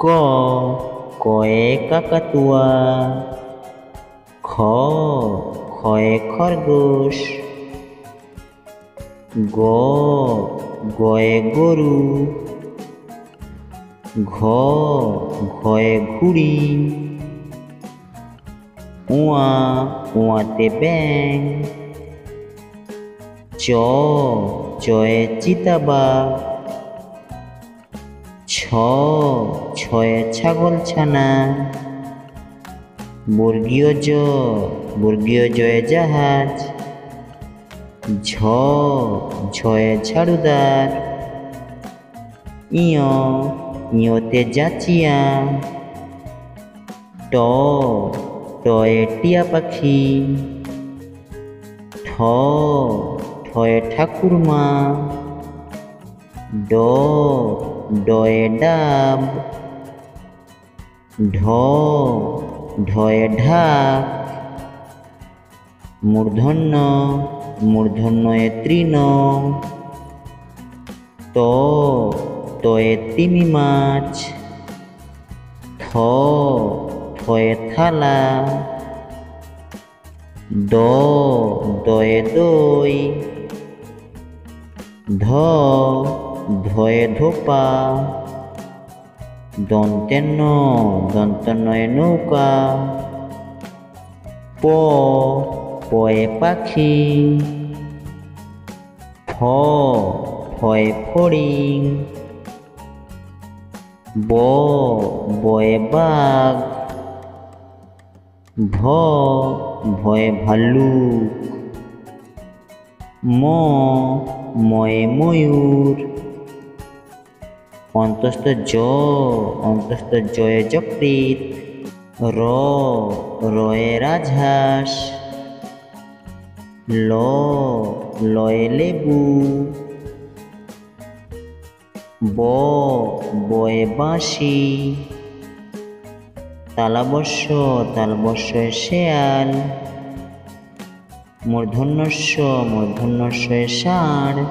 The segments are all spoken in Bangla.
ক কয়ে কাকাতুয়া, খ খয়ে খরগোশ, গ গয়ে গরু, ঘ ঘয়ে ঘুড়ি, উয়া উয়াতে ব্যাং, চ চয়ে চিতাবাঘ, ছ ছয়ে ছাগলছানা, বর্গীয় জয়ে জাহাজ, ঝ ঝয়ে ঝাড়ুদার, ইয় ইয়তে জাচিয়া, ট টয়ে টিয়া পাখি, ঠ ঠয়ে ঠাকুরমা, ড ডয়ে ডাব, ঢ ঢয়ে ঢাক, মূর্ধন্যয়ে তৃণ, ত তয়ে তিমি মাছ, থ থয়ে থালা, দ দয়ে দই, ধ ধয়ে ধোপা, দন্তন্নয়ে নৌকা, প পয়ে পাখি, ফ ফয়ে ফড়িং, ব বয়ে বাঘ, ভ ভয়ে ভাল্লুক, ম ময়ে ময়ূর, অন্তস্থ জয়ে যকৃৎ, র রয়ে রাজহাঁস, ল লয়ে লেবু, ব বয়ে বাঁশি, তালবস্যে শেয়াল, মূর্ধন্যস্যয়ে ষাঁড়,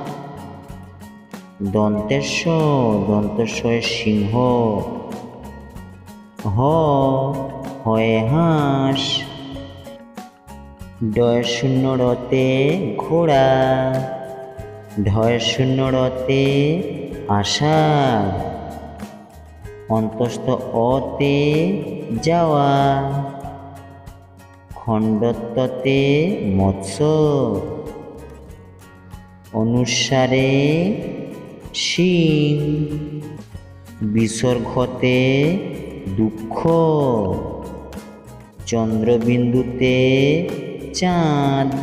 দন্তেশ্বয়ে সিংহ, হয়ে হাঁস, ডয়ে শূন্য রতে ঘোড়া, ঢয়ে শূন্য রতে আষাঢ়, অন্তস্থ অতে যাওয়া, খণ্ডত্বতে মৎস্য, অনুসারে শিং, বিসর্গতে দুঃখ, চন্দ্রবিন্দুতে চাঁদ।